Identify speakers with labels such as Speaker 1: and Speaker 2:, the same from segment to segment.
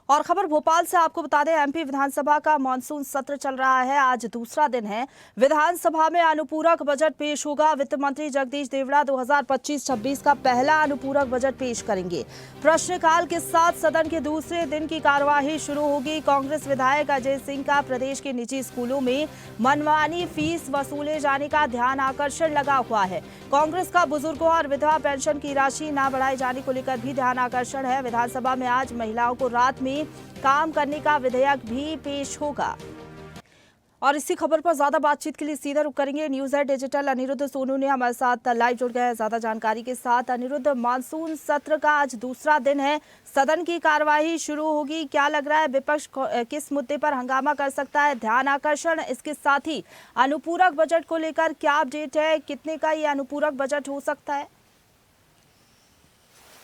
Speaker 1: और खबर भोपाल से आपको बता दें, एमपी विधानसभा का मानसून सत्र चल रहा है। आज दूसरा दिन है। विधानसभा में अनुपूरक बजट पेश होगा। वित्त मंत्री जगदीश देवड़ा 2025-26 का पहला अनुपूरक बजट पेश करेंगे। प्रश्नकाल के साथ सदन के दूसरे दिन की कार्यवाही शुरू होगी। कांग्रेस विधायक अजय सिंह का प्रदेश के निजी स्कूलों में मनमानी फीस वसूले जाने का ध्यान आकर्षण लगा हुआ है। कांग्रेस का बुजुर्गों और विधवा पेंशन की राशि न बढ़ाए जाने को लेकर भी ध्यान आकर्षण है। विधानसभा में आज महिलाओं को रात में काम करने का विधेयक भी पेश होगा। और इसी खबर पर ज्यादा बातचीत के लिए सीधा रुख करेंगे news at digital Anirudh Sonu ने हमारे साथ लाइव जुड़ गए हैं ज्यादा जानकारी के साथ। अनिरुद्ध, मानसून सत्र का आज दूसरा दिन है, सदन की कार्यवाही शुरू होगी। क्या लग रहा है विपक्ष किस मुद्दे पर हंगामा कर सकता है? ध्यान आकर्षण, इसके साथ ही अनुपूरक बजट को लेकर क्या अपडेट है? कितने का ये अनुपूरक बजट हो सकता है?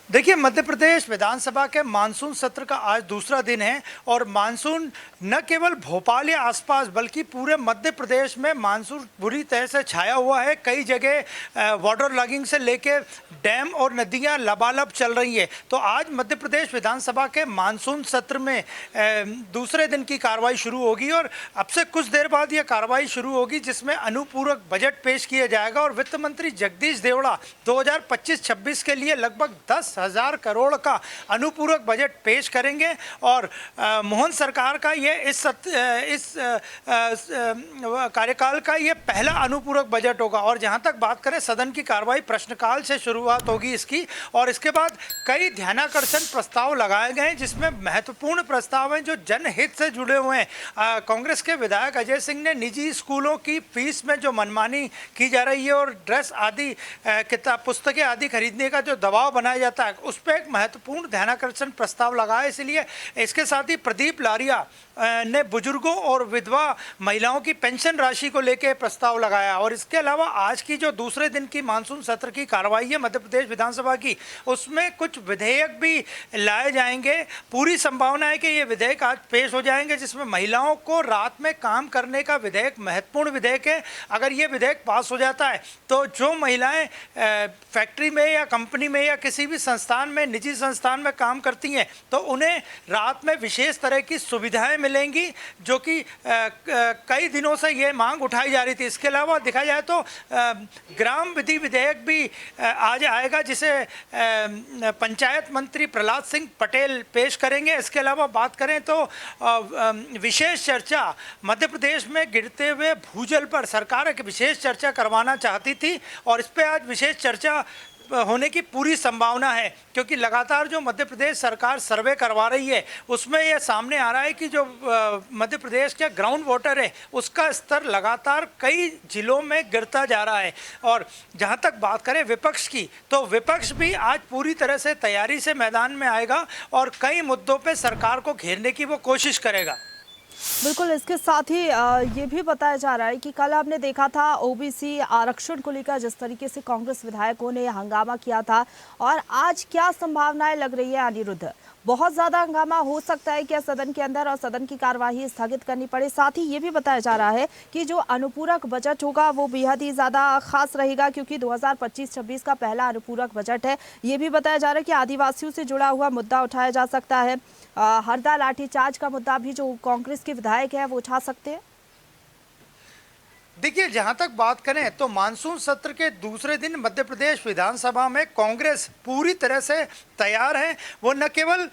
Speaker 2: देखिए, मध्य प्रदेश विधानसभा के मानसून सत्र का आज दूसरा दिन है और मानसून न केवल भोपाल या आसपास बल्कि पूरे मध्य प्रदेश में मानसून बुरी तरह से छाया हुआ है। कई जगह वाटर लॉगिंग से लेके डैम और नदियां लबालब चल रही है। तो आज मध्य प्रदेश विधानसभा के मानसून सत्र में दूसरे दिन की कार्रवाई शुरू होगी और अब से कुछ देर बाद यह कार्रवाई शुरू होगी, जिसमें अनुपूरक बजट पेश किया जाएगा। और वित्त मंत्री जगदीश देवड़ा 2025-26 के लिए लगभग 10,000 करोड़ का अनुपूरक बजट पेश करेंगे और मोहन सरकार का ये इस कार्यकाल का ये पहला अनुपूरक बजट होगा। और जहां तक बात करें सदन की कार्रवाई, प्रश्नकाल से शुरुआत होगी इसकी और इसके बाद कई ध्यानाकर्षण प्रस्ताव लगाए गए हैं, जिसमें महत्वपूर्ण प्रस्ताव हैं जो जनहित से जुड़े हुए हैं। कांग्रेस के विधायक अजय सिंह ने निजी स्कूलों की फीस में जो मनमानी की जा रही है और ड्रेस आदि, किताब पुस्तकें आदि खरीदने का जो दबाव बनाया जाता है, उस पर एक महत्वपूर्ण ध्यानाकर्षण प्रस्ताव लगाया। इसलिए इसके साथ ही प्रदीप लारिया ने बुजुर्गों और विधवा महिलाओं की पेंशन राशि को लेकर प्रस्ताव लगाया। और इसके अलावा आज की जो दूसरे दिन की मानसून सत्र की कार्रवाई है मध्य प्रदेश विधानसभा की, उसमें कुछ विधेयक भी लाए जाएंगे। पूरी संभावना है कि ये विधेयक आज पेश हो जाएंगे, जिसमें महिलाओं को रात में काम करने का विधेयक महत्वपूर्ण विधेयक है। अगर ये विधेयक पास हो जाता है तो जो महिलाएं फैक्ट्री में या कंपनी में या किसी भी संस्थान में, निजी संस्थान में काम करती हैं, तो उन्हें रात में विशेष तरह की सुविधाएं मिलेंगी, जो कि कई दिनों से ये मांग उठाई जा रही थी। इसके अलावा देखा जाए तो ग्राम विधि विधेयक भी आज आएगा, जिसे पंचायत मंत्री प्रहलाद सिंह पटेल पेश करेंगे। इसके अलावा बात करें तो विशेष चर्चा, मध्य प्रदेश में गिरते हुए भूजल पर सरकार एक विशेष चर्चा करवाना चाहती थी और इस पर आज विशेष चर्चा होने की पूरी संभावना है, क्योंकि लगातार जो मध्य प्रदेश सरकार सर्वे करवा रही है उसमें यह सामने आ रहा है कि जो मध्य प्रदेश का ग्राउंड वाटर है उसका स्तर लगातार कई जिलों में गिरता जा रहा है। और जहां तक बात करें विपक्ष की, तो विपक्ष भी आज पूरी तरह से तैयारी से मैदान में आएगा और कई मुद्दों पर सरकार को घेरने की वो कोशिश करेगा।
Speaker 1: बिल्कुल, इसके साथ ही ये भी बताया जा रहा है कि कल आपने देखा था ओबीसी आरक्षण को लेकर जिस तरीके से कांग्रेस विधायकों ने हंगामा किया था, और आज क्या संभावनाएं लग रही है अनिरुद्ध? बहुत ज्यादा हंगामा हो सकता है क्या सदन के अंदर और सदन की कार्यवाही स्थगित करनी पड़े? साथ ही ये भी बताया जा रहा है कि जो अनुपूरक बजट होगा वो बेहद ही ज्यादा खास रहेगा, क्योंकि 2025-26 का पहला अनुपूरक बजट है। ये भी बताया जा रहा है कि आदिवासियों से जुड़ा हुआ मुद्दा उठाया जा सकता है। हरदा लाठीचार्ज का मुद्दा भी जो कांग्रेस के विधायक है वो उठा सकते हैं।
Speaker 2: देखिए, जहां तक बात करें तो मानसून सत्र के दूसरे दिन मध्य प्रदेश विधानसभा में कांग्रेस पूरी तरह से तैयार है। वो न केवल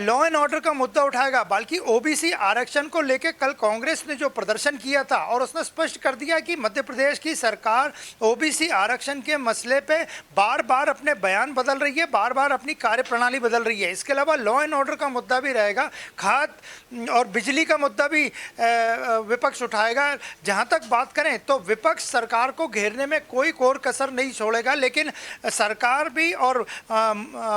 Speaker 2: लॉ एंड ऑर्डर का मुद्दा उठाएगा, बल्कि ओबीसी आरक्षण को लेकर कल कांग्रेस ने जो प्रदर्शन किया था और उसने स्पष्ट कर दिया कि मध्य प्रदेश की सरकार ओबीसी आरक्षण के मसले पे बार बार अपने बयान बदल रही है, बार बार अपनी कार्यप्रणाली बदल रही है। इसके अलावा लॉ एंड ऑर्डर का मुद्दा भी रहेगा, खाद और बिजली का मुद्दा भी विपक्ष उठाएगा। जहाँ तक बात करें तो विपक्ष सरकार को घेरने में कोई कोर कसर नहीं छोड़ेगा, लेकिन सरकार भी और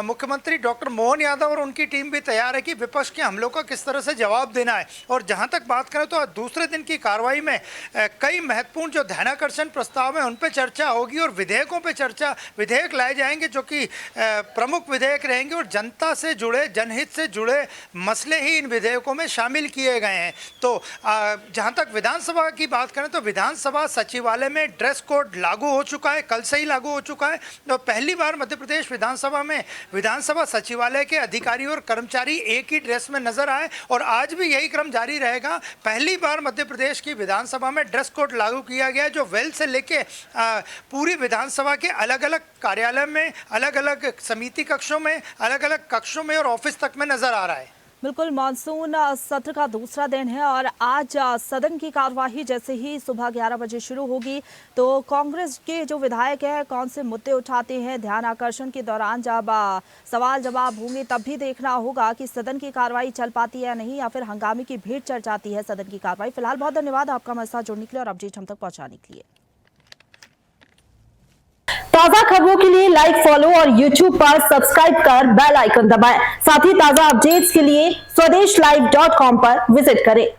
Speaker 2: मुख्यमंत्री डॉक्टर मोहन यादव और उनकी टीम भी तैयार है कि विपक्ष के हमलों का किस तरह से जवाब देना है। और जहां तक बात करें तो दूसरे दिन की कार्रवाई में कई महत्वपूर्ण जो ध्यानाकर्षण प्रस्ताव हैं उन पर चर्चा होगी और विधेयकों पर चर्चा, विधेयक लाए जाएंगे जो कि प्रमुख विधेयक रहेंगे और जनता से जुड़े, जनहित से जुड़े मसले ही इन विधेयकों में शामिल किए गए हैं। तो जहाँ तक विधानसभा की बात करें तो विधानसभा विधानसभा सचिवालय में ड्रेस कोड लागू हो चुका है, कल से ही लागू हो चुका है। तो पहली बार मध्य प्रदेश विधानसभा में विधानसभा सचिवालय के अधिकारी और कर्मचारी एक ही ड्रेस में नजर आए और आज भी यही क्रम जारी रहेगा। पहली बार मध्य प्रदेश की विधानसभा में ड्रेस कोड लागू किया गया है, जो वेल से लेके पूरी विधानसभा के अलग अलग कार्यालय में, अलग अलग समिति कक्षों में, अलग अलग कक्षों में और ऑफिस तक में नजर आ रहा है।
Speaker 1: बिल्कुल, मानसून सत्र का दूसरा दिन है और आज सदन की कार्यवाही जैसे ही सुबह 11 बजे शुरू होगी तो कांग्रेस के जो विधायक हैं कौन से मुद्दे उठाते हैं, ध्यान आकर्षण के दौरान जब सवाल जवाब होंगे तब भी देखना होगा कि सदन की कार्यवाही चल पाती है या नहीं, या फिर हंगामे की भीड़ चढ़ जाती है सदन की कार्यवाही। फिलहाल बहुत धन्यवाद आपका हमारे साथ जुड़ने के लिए और अपडेट हम तक पहुंचाने के लिए। ताजा खबरों के लिए लाइक, फॉलो और YouTube पर सब्सक्राइब कर बेल आइकन दबाएं। साथ ही ताजा अपडेट्स के लिए स्वदेशलाइव.com पर विजिट करें।